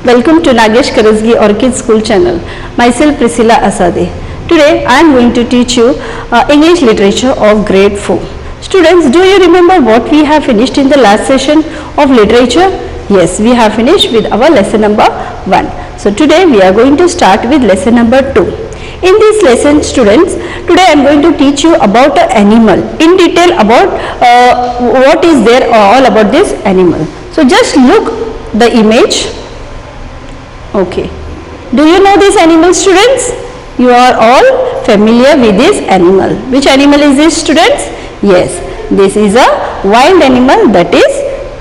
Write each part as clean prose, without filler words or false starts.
Welcome to Nagesh Karasgi Orchid School channel. Myself Priscilla Asade. Today I am going to teach you English literature of grade 4. Students, do you remember what we have finished in the last session of literature? Yes, we have finished with our lesson number 1. So today we are going to start with lesson number 2. In this lesson, students, today I am going to teach you about an animal in detail about what is there all about this animal. So just look the image. Okay. Do you know this animal, students? You are all familiar with this animal. Which animal is this, students? Yes, this is a wild animal, that is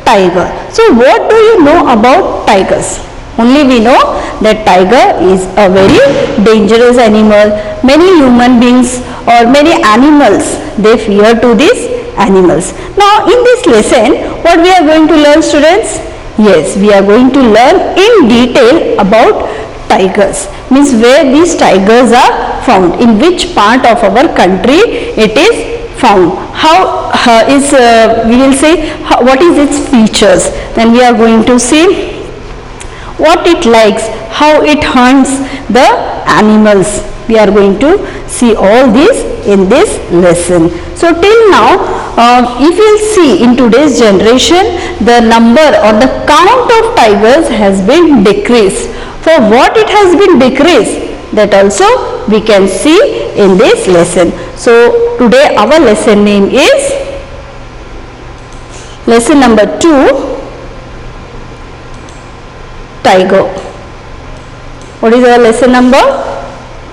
tiger. So what do you know about tigers? Only we know that tiger is a very dangerous animal. Many human beings or many animals, they fear to these animals. Now in this lesson, what we are going to learn, students? Yes, we are going to learn in detail about tigers. Means where these tigers are found, in which part of our country it is found, how we will say what is its features. Then we are going to see what it likes, how it hunts the animals. We are going to see all this in this lesson. So till now, if you will see in today's generation, the number or the count of tigers has been decreased. For what it has been decreased, that also we can see in this lesson. So today our lesson name is lesson number 2, tiger. What is our lesson number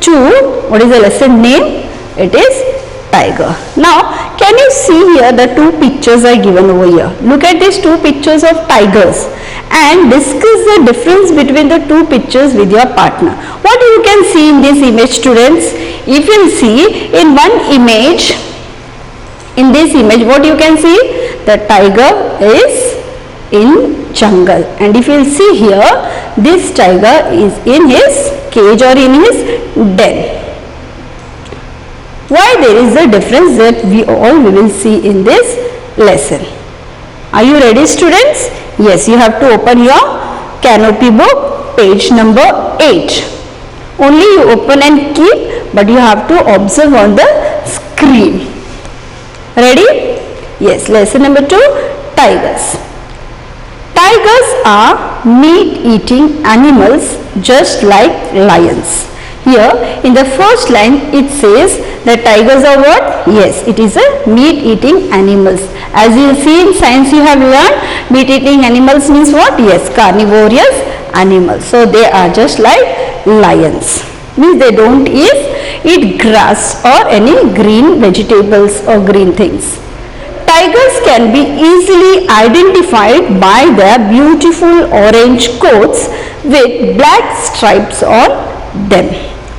2? What is the lesson name? It is tiger. Now can you see here the two pictures are given over here. Look at these two pictures of tigers and discuss the difference between the two pictures with your partner. What you can see in this image, students? If you see in one image, in this image what you can see? The tiger is in jungle, and if you see here, this tiger is in his cage or in his den. Why there is a difference that we will see in this lesson. Are you ready, students? Yes, you have to open your canopy book, page number 8. Only you open and keep, but you have to observe on the screen. Ready? Yes, lesson number 2, tigers. Tigers are meat-eating animals just like lions. Here in the first line it says that tigers are what? Yes, it is a meat-eating animals. As you see in science you have learned, meat-eating animals means what? Yes, carnivorous animals. So they are just like lions. Means they don't eat grass or any green vegetables or green things. Tigers can be easily identified by their beautiful orange coats with black stripes on them.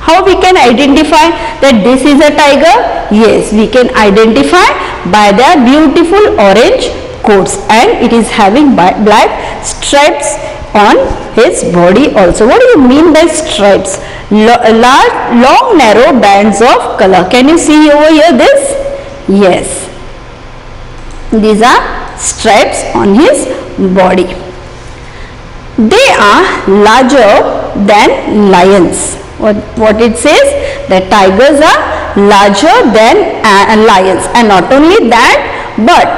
How we can identify that this is a tiger? Yes, we can identify by their beautiful orange coats, and it is having black stripes on his body also. What do you mean by stripes? Long narrow bands of color. Can you see over here this? Yes. These are stripes on his body. They are larger than lions. What it says? That tigers are larger than lions, and not only that, but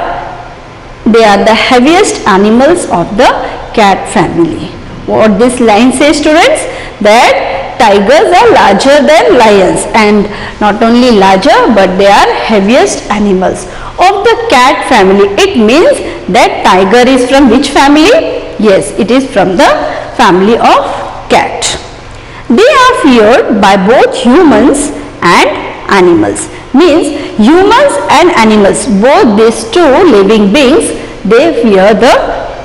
they are the heaviest animals of the cat family. What this line says, students? That tigers are larger than lions, and not only larger, but they are heaviest animals of the cat family. It means that tiger is from which family? Yes, it is from the family of cat. They are feared by both humans and animals. Means humans and animals, both these two living beings, they fear the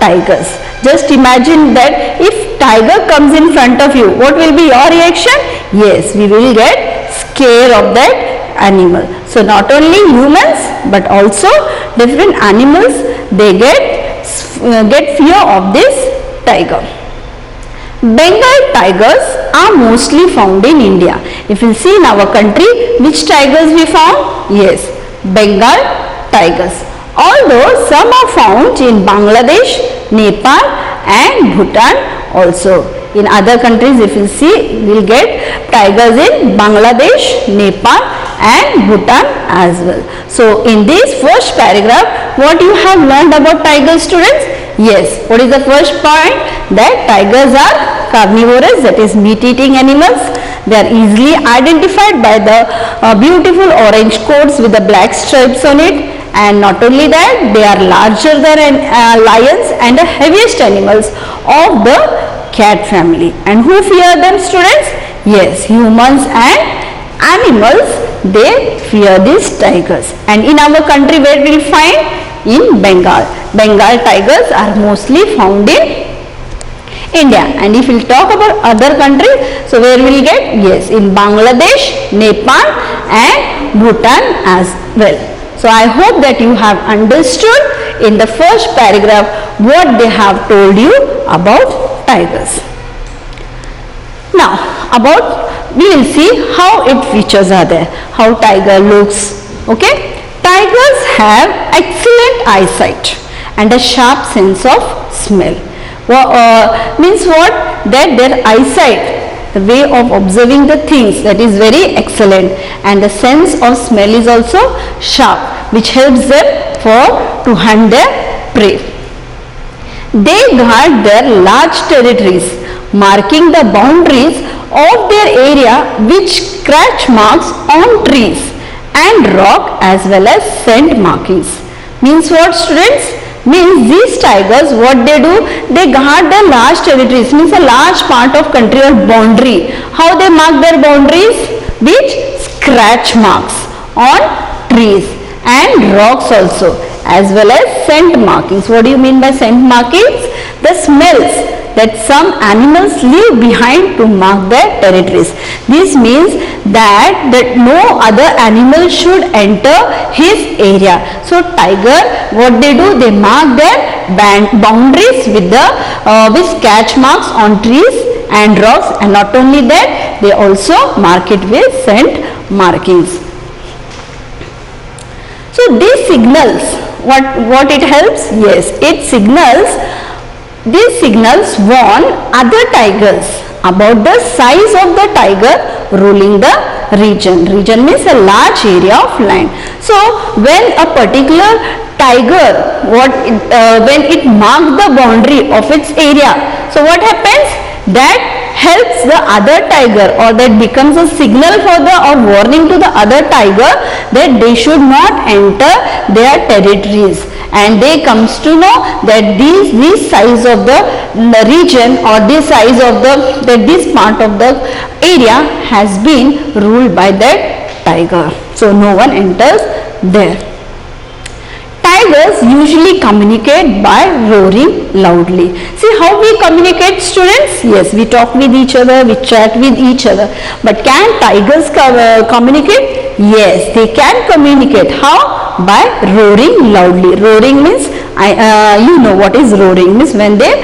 tigers. Just imagine that if tiger comes in front of you, what will be your reaction? Yes, we will get scared of that animal. So not only humans but also different animals, they get fear of this tiger. Bengal tigers are mostly found in India. If you see in our country, which tigers we found? Yes, Bengal tigers. Although some are found in Bangladesh, Nepal and Bhutan also. In other countries, if you see, we'll get tigers in Bangladesh, Nepal and Bhutan as well. So in this first paragraph, what you have learned about tigers, students? Yes, what is the first point? That tigers are carnivorous, that is meat-eating animals. They are easily identified by the beautiful orange coats with the black stripes on it. And not only that, they are larger than lions and the heaviest animals of the cat family. And who fear them, students? Yes, humans and animals, they fear these tigers. And in our country, where we will find? In Bengal. Bengal tigers are mostly found in India. And if we talk about other countries, so where we will get? Yes, in Bangladesh, Nepal and Bhutan as well. So I hope that you have understood in the first paragraph what they have told you about tigers. Now we will see how its features are there, how tiger looks. Okay, tigers have excellent eyesight and a sharp sense of smell. Means what? That their eyesight, the way of observing the things, that is very excellent, and the sense of smell is also sharp, which helps them to hunt their prey. They guard their large territories, marking the boundaries of their area with scratch marks on trees and rock as well as scent markings. Means what, students? Means these tigers, what they do? They guard their large territories, means a large part of country or boundary. How they mark their boundaries? With scratch marks on trees and rocks also, as well as scent markings. What do you mean by scent markings? The smells that some animals leave behind to mark their territories. This means that no other animal should enter his area. So tiger, what they do? They mark their boundaries with scratch marks on trees and rocks, and not only that, they also mark it with scent markings. So these signals, what it helps? Yes, it signals. These signals warn other tigers about the size of the tiger ruling the region. Region means a large area of land. So when a particular tiger, when it marks the boundary of its area, so what happens? That helps the other tiger, or that becomes a signal for or warning to the other tiger that they should not enter their territories. And they comes to know that this size of the region, or this size of this part of the area has been ruled by that tiger. So no one enters there. Tigers usually communicate by roaring loudly. See how we communicate, students? Yes, we talk with each other, we chat with each other. But can tigers communicate? Yes, they can communicate. How? By roaring loudly. Roaring means, you know what is roaring, means when they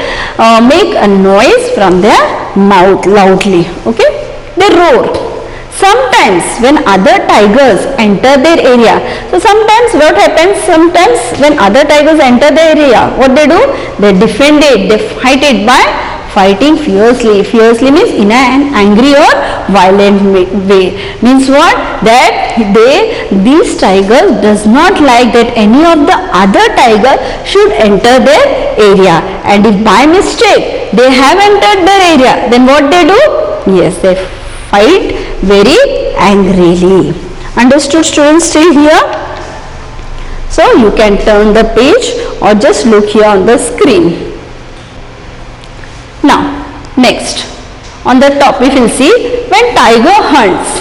make a noise from their mouth loudly. Okay, they roar. Sometimes when other tigers enter their area, so sometimes what happens? Sometimes when other tigers enter the area, what they do? They defend it, they fight it by fighting fiercely. Fiercely means in an angry or violent way. Means what? That these tigers does not like that any of the other tiger should enter their area. And if by mistake they have entered their area, then what they do? Yes, they fight very angrily. Understood, students, till here? So you can turn the page or just look here on the screen. Now next, on the top we will see when tiger hunts.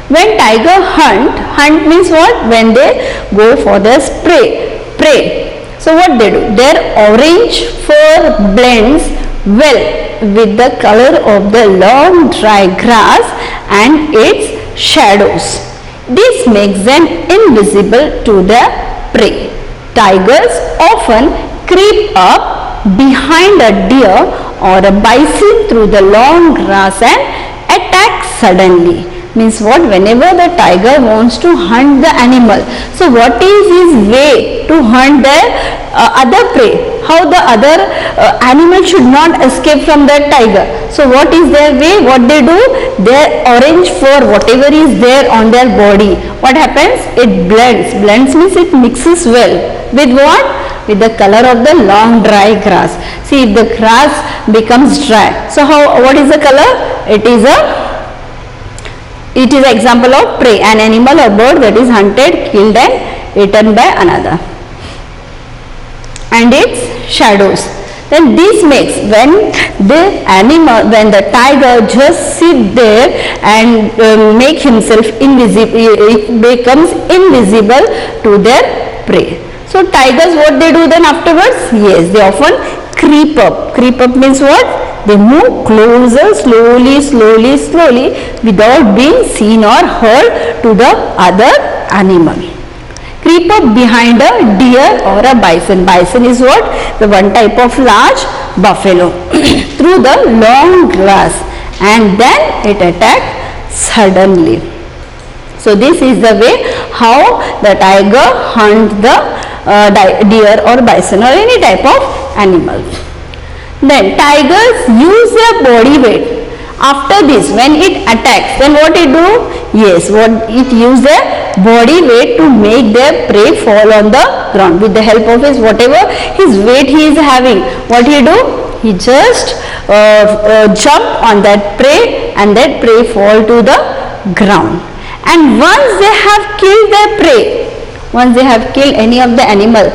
When tiger hunt means what? When they go for their prey. So what they do? Their orange fur blends well with the color of the long dry grass and its shadows. This makes them invisible to their prey. Tigers often creep up behind a deer or a bison through the long grass and attack suddenly. Means what? Whenever the tiger wants to hunt the animal, so what is his way to hunt the other prey? How the other animal should not escape from that tiger? So what is their way? What they do? Their orange fur, whatever is there on their body, what happens? It blends. Blends means it mixes well with what? With the color of the long dry grass. See, if the grass becomes dry, so what is the color? It is an example of prey, an animal or bird that is hunted, killed and eaten by another, and its shadows. Then this makes when the tiger just sit there and make himself invisible, it becomes invisible to their prey. So tigers, what they do then afterwards? Yes, they often creep up. Creep up means what? They move closer, slowly, without being seen or heard to the other animal. Creep up behind a deer or a bison. Bison is what? The one type of large buffalo. Through the long grass, and then it attacks suddenly. So this is the way how the tiger hunts the deer or bison or any type of animal. Then tigers use their body weight. After this, when it attacks, then what it do? Yes, it use their body weight to make their prey fall on the ground. With the help of his whatever his weight he is having, what he do? He just jump on that prey, and that prey fall to the ground. And once they have killed their prey, once they have killed any of the animal,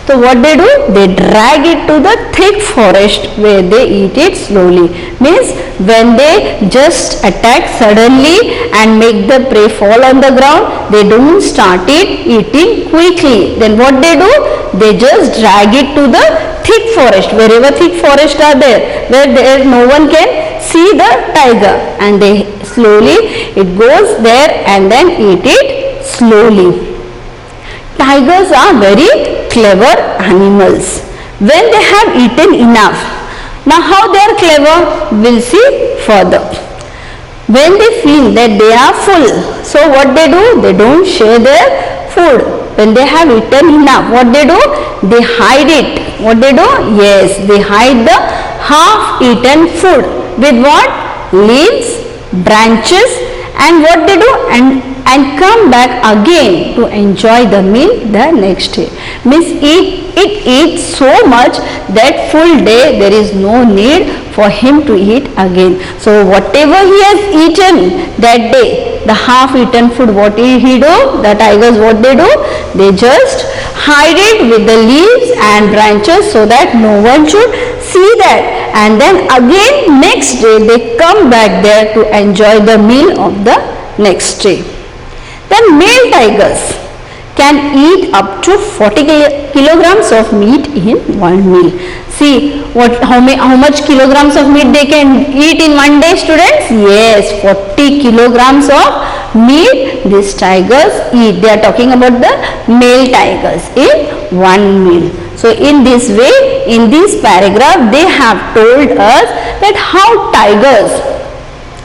so what they do? They drag it to the thick forest where they eat it slowly. Means when they just attack suddenly and make the prey fall on the ground, they don't start it eating quickly. Then what they do? They just drag it to the thick forest, wherever thick forests are there, where no one can see the tiger, and they slowly, it goes there and then eat it slowly. Tigers are very clever animals. When they have eaten enough, now how they are clever, we'll see further. When they feel that they are full, so what they do? They don't share their food. When they have eaten enough, what they do? They hide it. What they do? Yes, they hide the half-eaten food with what? Leaves, branches, and what they do? And come back again to enjoy the meal the next day. Means it eats so much that full day there is no need for him to eat again. So whatever he has eaten that day, the half-eaten food, what he do? The tigers, what they do? They just hide it with the leaves and branches so that no one should see that. And then again next day they come back there to enjoy the meal of the next day. Then male tigers can eat up to 40 kilograms of meat in one meal. See how much kilograms of meat they can eat in one day, students? Yes, 40 kilograms of meat these tigers eat. They are talking about the male tigers in one meal. So in this way, in this paragraph, they have told us that how tigers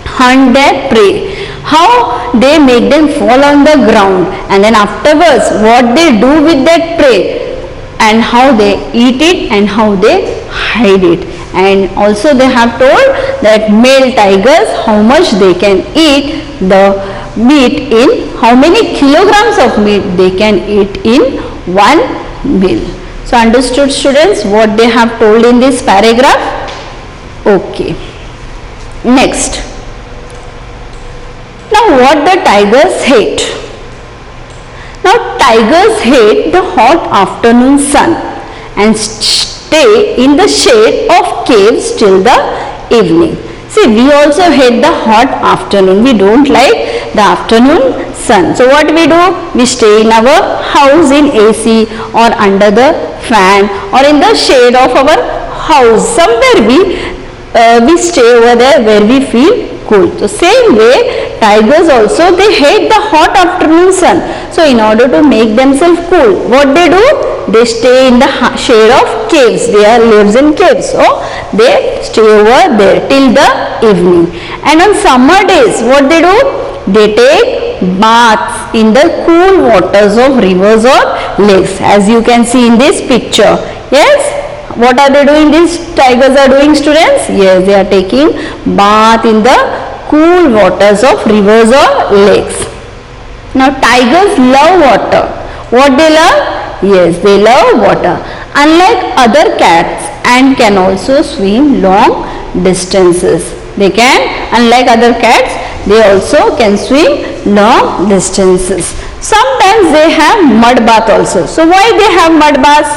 hunt their prey, how they make them fall on the ground, and then afterwards what they do with that prey, and how they eat it and how they hide it. And also they have told that male tigers, how much they can eat the meat in, how many kilograms of meat they can eat in one meal. So understood, students, what they have told in this paragraph? Okay. Next. Now what the tigers hate? Now tigers hate the hot afternoon sun and stay in the shade of caves till the evening. See, we also hate the hot afternoon. We don't like the afternoon sun. So what we do? We stay in our house in AC or under the fan or in the shade of our house. Somewhere we stay over there where we feel cool. So same way, tigers also, they hate the hot afternoon sun. So in order to make themselves cool, what they do? They stay in the shade of caves. They lives in caves. So they stay over there till the evening. And on summer days, what they do? they take baths in the cool waters of rivers or lakes, as you can see in this picture. Yes, what are they doing? These tigers are doing, students? Yes, they are taking bath in the cool waters of rivers or lakes. Now tigers love water. What they love? Yes, they love water. Unlike other cats, and can also swim long distances. They can, unlike other cats, they also can swim long distances. Sometimes they have mud bath also. So why they have mud baths?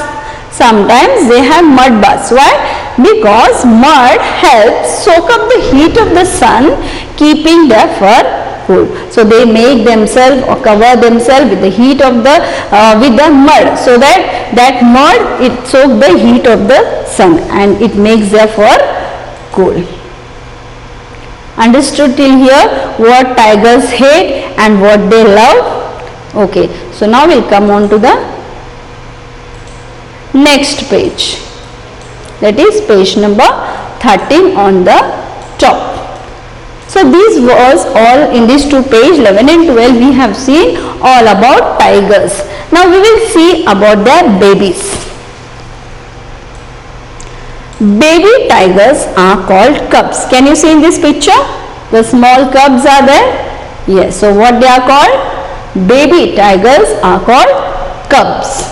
Sometimes they have mud baths. Why? Because mud helps soak up the heat of the sun, keeping their fur cool. So they make themselves or cover themselves with the heat of the with the mud, so that mud, it soaks the heat of the sun and it makes their fur cool. Understood till here what tigers hate and what they love? Okay, so now we'll come on to the next page, that is page number 13 on the top. So this was all in these two pages, 11 and 12 we have seen all about tigers. Now we will see about their babies. Baby tigers are called cubs. Can you see in this picture? The small cubs are there. Yes, so what they are called? Baby tigers are called cubs.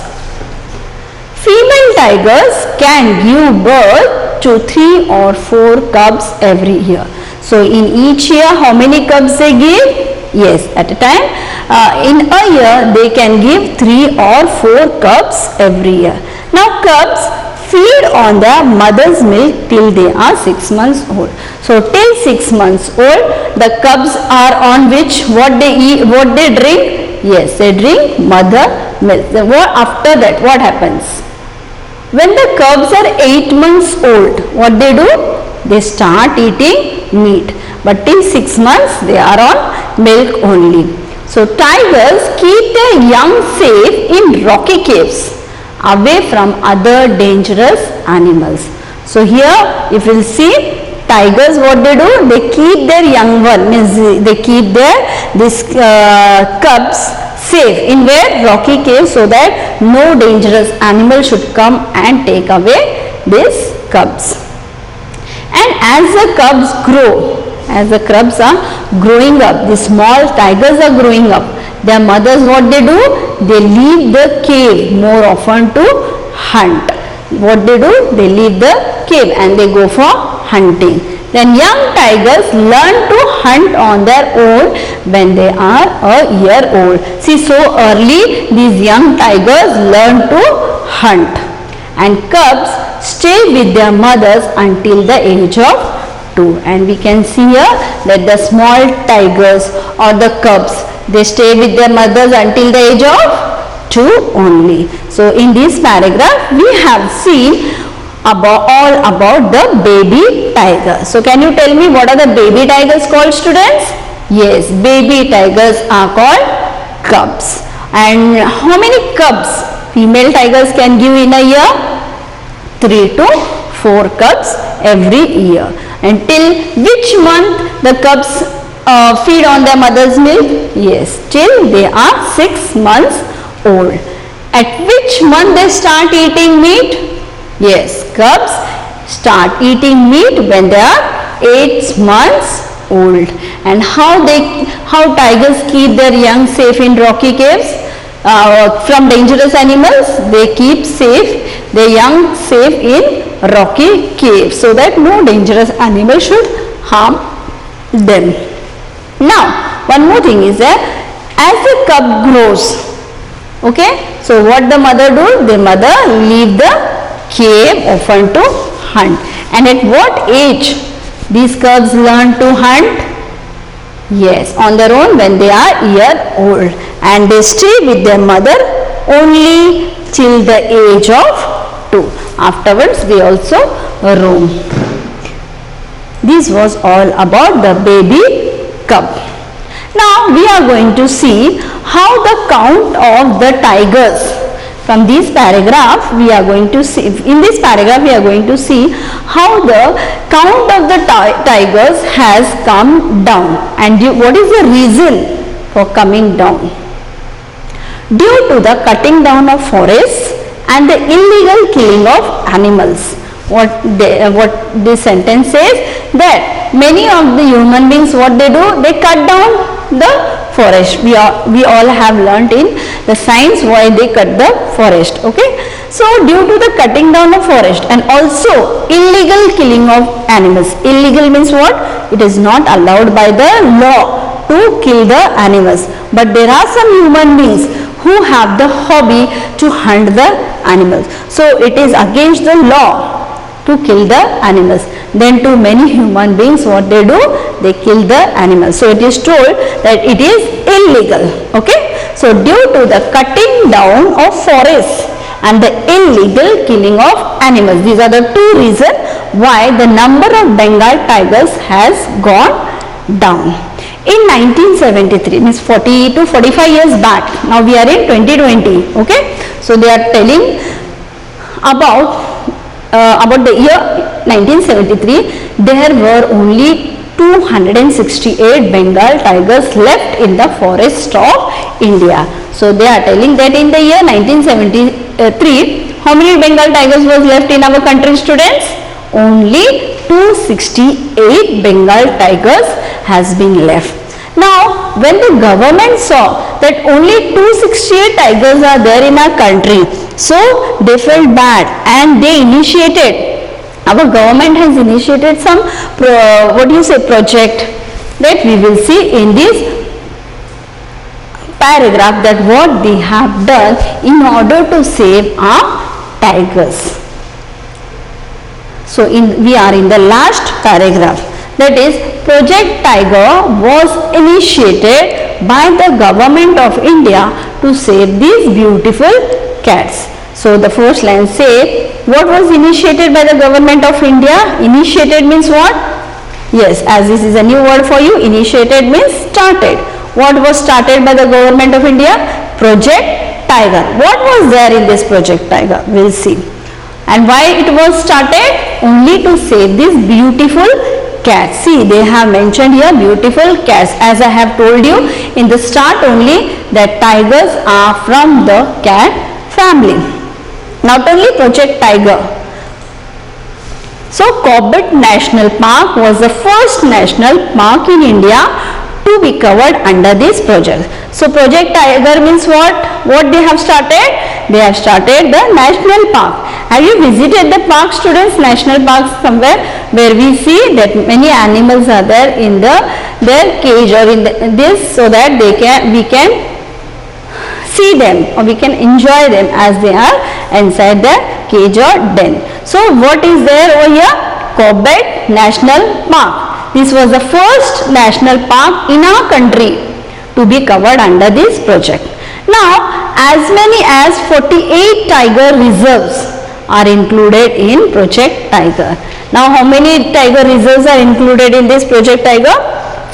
Female tigers can give birth to 3 or 4 cubs every year. So in each year, how many cubs they give? Yes, at a time. In a year, they can give 3 or 4 cubs every year. Now cubs feed on their mother's milk till they are 6 months old. So till 6 months old, the cubs are on which, what they eat, what they drink? Yes, they drink mother milk. Then after that, what happens? When the cubs are 8 months old, what they do? They start eating meat, but till 6 months they are on milk only. So tigers keep their young safe in rocky caves, away from other dangerous animals. So here if you will see, tigers, what they do? They keep their young one, means they keep this cubs safe in where? Rocky caves, so that no dangerous animal should come and take away these cubs. And as the cubs grow, as the cubs are growing up, the small tigers are growing up, their mothers, what they do? They leave the cave more often to hunt. What they do? They leave the cave and they go for hunting. Then young tigers learn to hunt on their own when they are a year old. See, so early these young tigers learn to hunt. And cubs stay with their mothers until the age of 2. And we can see here that the small tigers or the cubs, they stay with their mothers until the age of 2 only. So in this paragraph we have seen all about the baby tiger. So can you tell me what are the baby tigers called, students? Yes, baby tigers are called cubs. And how many cubs female tigers can give in a year? 3 to 4 cubs every year. And till which month the cubs feed on their mother's milk? Yes, till they are 6 months old. At which month they start eating meat? Yes, cubs start eating meat when they are 8 months old. And how tigers keep their young safe in rocky caves from dangerous animals? They keep their young safe in rocky caves, so that no dangerous animal should harm them. Now one more thing is that as the cub grows, okay, so what the mother do? The mother leave the cave often to hunt. And at what age these cubs learn to hunt? Yes, on their own when they are year old, and they stay with their mother only till the age of 2. Afterwards they also roam. This was all about the baby cub. Now we are going to see how the count of the tigers From this paragraph, we are going to see, in this paragraph we are going to see how the count of the tigers has come down and what is the reason for coming down. Due to the cutting down of forests and the illegal killing of animals. What this sentence says, that many of the human beings, what they do, they cut down the forest. We all have learnt in the science why they cut the forest. Okay, so due to the cutting down of forest and also illegal killing of animals. Illegal means what? It is not allowed by the law to kill the animals, but there are some human beings who have the hobby to hunt the animals. So it is against the law to kill the animals. Then to many human beings, what they do, they kill the animals. So it is told that it is illegal. Okay, so due to the cutting down of forests and the illegal killing of animals, these are the two reasons why the number of Bengal tigers has gone down. In 1973, means 40 to 45 years back, now we are in 2020. Okay, so they are telling about the year 1973, there were only 268 Bengal tigers left in the forest of India. So they are telling that in the year 1973, how many Bengal tigers was left in our country, students? Only 268 Bengal tigers has been left. Now, when the government saw that only 268 tigers are there in our country, so they felt bad and they initiated, our government has initiated some project that we will see in this paragraph, that what they have done in order to save our tigers. So we are in the last paragraph, that is Project Tiger was initiated by the government of India to save these beautiful cats. So the first line says, what was initiated by the government of India? Initiated means what? Yes, as this is a new word for you, initiated means started. What was started by the government of India? Project Tiger. What was there in this Project Tiger? We'll see. And why it was started? Only to save these beautiful cats. See, they have mentioned here beautiful cats. As I have told you in the start only, that tigers are from the cat family. Not only Project Tiger. So Corbett National Park was the first national park in India to be covered under this project. So Project Tiger means what? What they have started? They have started the national park. Have you visited the park, students? National parks somewhere where we see that many animals are there in their cage or in this, so that we can see them or we can enjoy them as they are inside the cage or den. So what is there over here? Corbett National Park. This was the first national park in our country to be covered under this project. Now, as many as 48 tiger reserves are included in Project Tiger. Now, how many tiger reserves are included in this Project Tiger?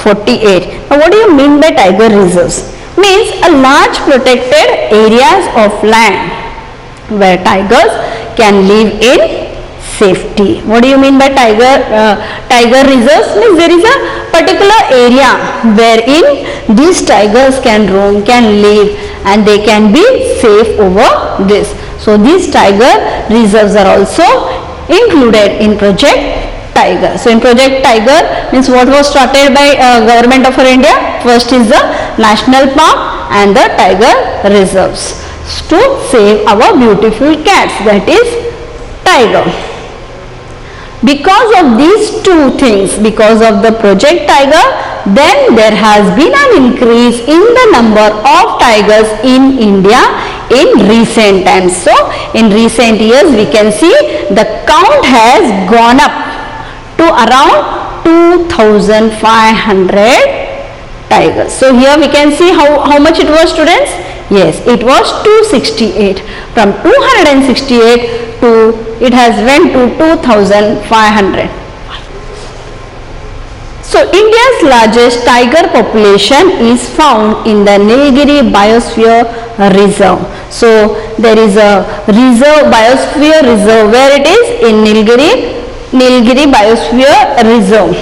48. Now, what do you mean by tiger reserves? Means a large protected areas of land where tigers can live in safety. What do you mean by tiger reserves? Means there is a particular area wherein these tigers can roam, can live, and they can be safe over this. So these tiger reserves are also included in Project Tiger. So in Project Tiger means what was started by government of India? First is the national park and the tiger reserves to save our beautiful cats, that is tiger. Because of these two things, because of the Project Tiger, then there has been an increase in the number of tigers in India in recent times. So in recent years we can see the count has gone up to around 2,500 tigers. So here we can see how much it was, students. Yes, it was 268. From 268 to it has went to 2,500. So India's largest tiger population is found in the Nilgiri Biosphere reserve. So there is a reserve, biosphere reserve. Where it is? In Nilgiri Biosphere Reserve,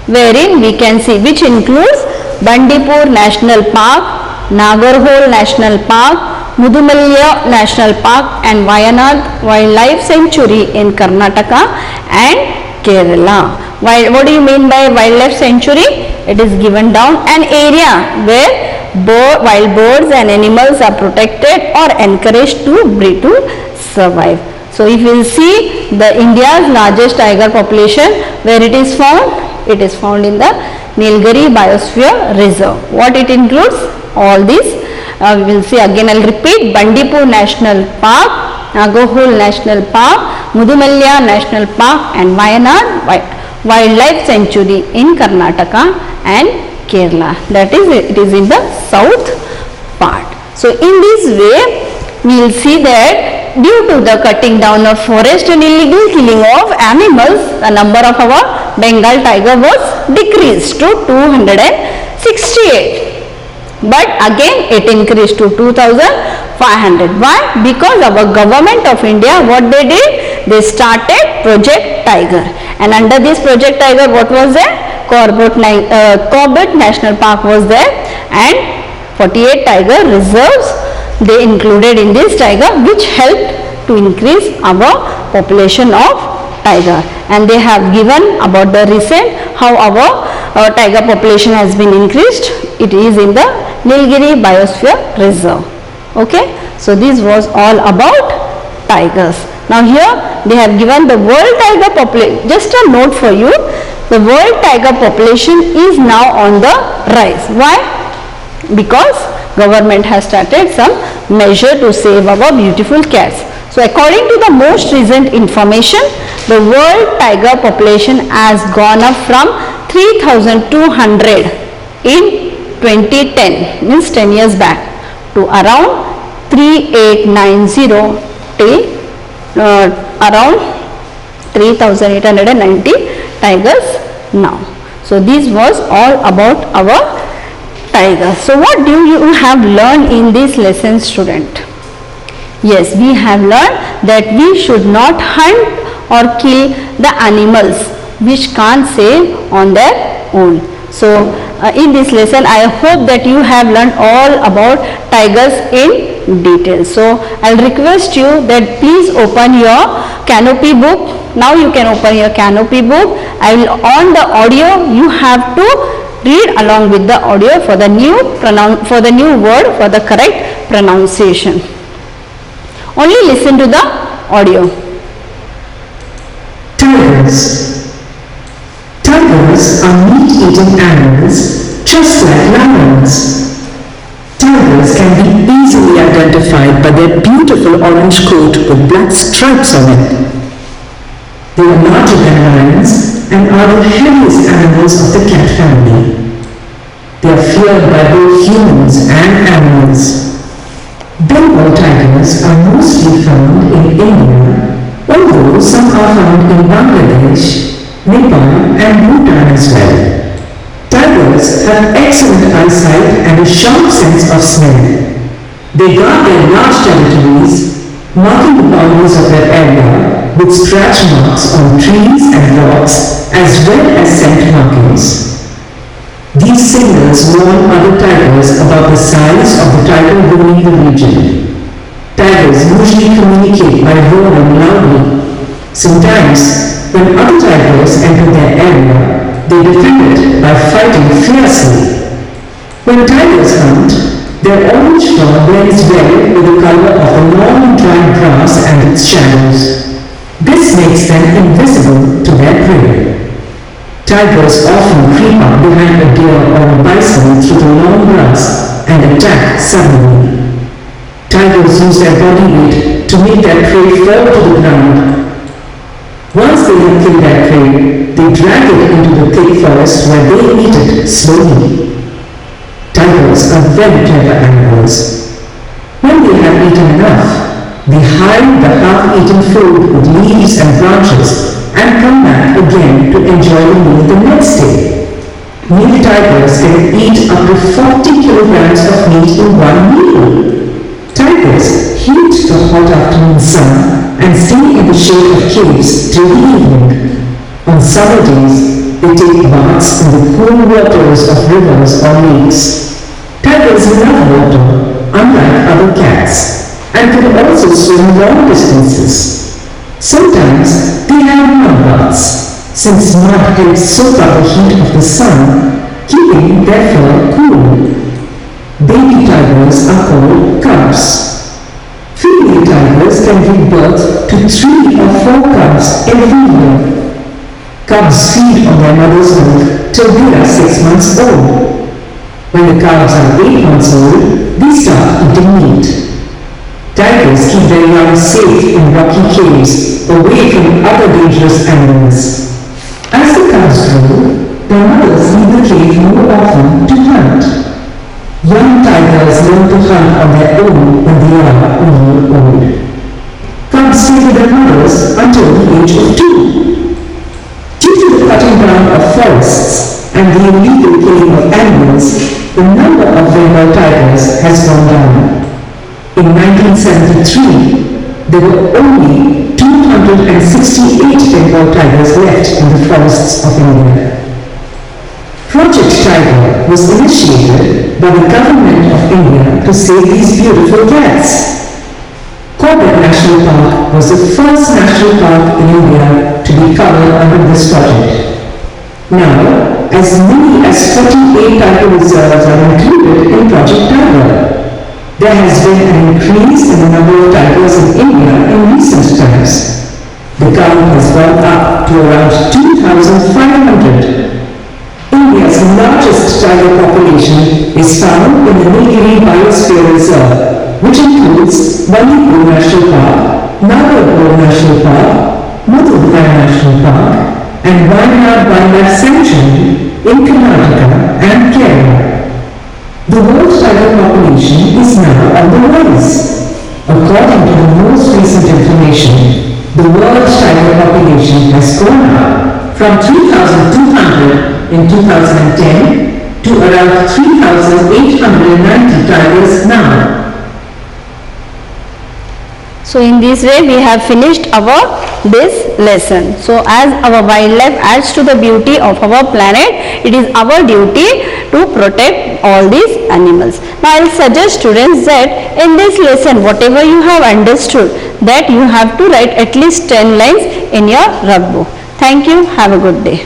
wherein we can see, which includes Bandipur National Park, Nagarhole National Park, Mudumalya National Park and Wayanad Wildlife Sanctuary in Karnataka and Kerala. What do you mean by wildlife sanctuary? It is given down an area where wild birds and animals are protected or encouraged to breed to survive. So if you will see the India's largest tiger population, where it is found? It is found in the Nilgiri Biosphere Reserve. What it includes? All these. We will see again. I will repeat: Bandipur National Park, Nagarhole National Park, Mudumalya National Park and Wayanad Wildlife Sanctuary in Karnataka and Kerala. That is, it is in the south part. So in this way, we will see that due to the cutting down of forest and illegal killing of animals, the number of our Bengal tiger was decreased to 268. But again it increased to 2,500. Why? Because our government of India, what they did? They started Project Tiger. And under this Project Tiger, what was there? Corbett National Park was there, and 48 tiger reserves they included in this tiger, which helped to increase our population of tiger. And they have given about the recent how our tiger population has been increased. It is in the Nilgiri Biosphere Reserve. Okay, so this was all about tigers. Now here they have given the world tiger population. Just a note for you, the world tiger population is now on the rise. Why? Because government has started some measure to save our beautiful cats. So according to the most recent information, the world tiger population has gone up from 3,200 in 2010, means 10 years back, to around 3,890 till around 3,890 tigers now. So this was all about our tigers. So what do you have learned in this lesson, student? Yes, we have learned that we should not hunt or kill the animals which can't save on their own. So in this lesson, I hope that you have learned all about tigers in detail. So I'll request you that please open your canopy book. Now you can open your canopy book. I will on the audio. You have to read along with the audio for the new word for the correct pronunciation. Only listen to the audio. Tigers. Tigers are meat-eating animals just like lions. Tigers can be easily identified by their beautiful orange coat with black stripes on it. They are larger than lions and are the heaviest animals of the cat family. They are feared by both humans and animals. Bengal tigers are mostly found in India, although some are found in Bangladesh, Nepal and Bhutan as well. Tigers have excellent eyesight and a sharp sense of smell. They guard their large territories, marking the boundaries of their area with scratch marks on trees and rocks as well as scent markings. These signals warn other tigers about the size of the tiger roaming the region. Tigers usually communicate by roaring loudly. Sometimes, when other tigers enter their area, they defend it by fighting fiercely. When tigers hunt, their orange fur blends well with the color of the long dry grass and its shadows. This makes them invisible to their prey. Tigers often creep up behind a deer or a bison through the long grass and attack suddenly. Tigers use their body weight to make their prey fall to the ground. Once they have killed their prey, they drag it into the thick forest where they eat it slowly. Tigers are very clever animals. When they have eaten enough, they hide the half-eaten food with leaves and branches and come back again to enjoy the meal the next day. Male tigers can eat up to 40 kilograms of meat in one meal. Tigers heat the hot afternoon sun and stay in the shade of caves till the evening. On summer days, they take baths in the cool waters of rivers or lakes. Tigers love water, unlike other cats, and can also swim long distances. Sometimes they have mud baths, since mud helps soak up the heat of the sun, keeping their fur cool. Baby tigers are called cubs. Female tigers can give birth to 3 or 4 cubs every year. Cubs feed on their mother's milk till they are 6 months old. When the calves are 8 months old, they start eating meat. Tigers keep their young safe in rocky caves, away from other dangerous animals. As the cubs grow, their mothers leave the cave more often to hunt. Young tigers learn to hunt on their own when they are a year old. Cubs stay with their mothers until the age of 2. Due to the cutting down of forests and the illegal killing of animals, the number of Bengal tigers has gone down. In 1973, there were only 268 Bengal tigers left in the forests of India. Project Tiger was initiated by the government of India to save these beautiful cats. Corbett National Park was the first national park in India to be covered under this project. Now, as many as 48 tiger reserves are included in Project Tiger. There has been an increase in the number of tigers in India in recent times. The count has gone up to around 2,500. India's largest tiger population is found in the Nilgiri Biosphere Reserve, which includes Bandipur National Park, Nagarpur National Park, Madhurai National Park, and Wayanad Wildlife Sanctuary in Karnataka and Kerala. The world tiger population is now on the rise. According to the most recent information, the world tiger population has gone up from 3,200 in 2010 to around 3,890 tigers now. So in this way we have finished this lesson. So as our wildlife adds to the beauty of our planet, it is our duty to protect all these animals. Now I will suggest students that in this lesson whatever you have understood, that you have to write at least 10 lines in your rug book. Thank you. Have a good day.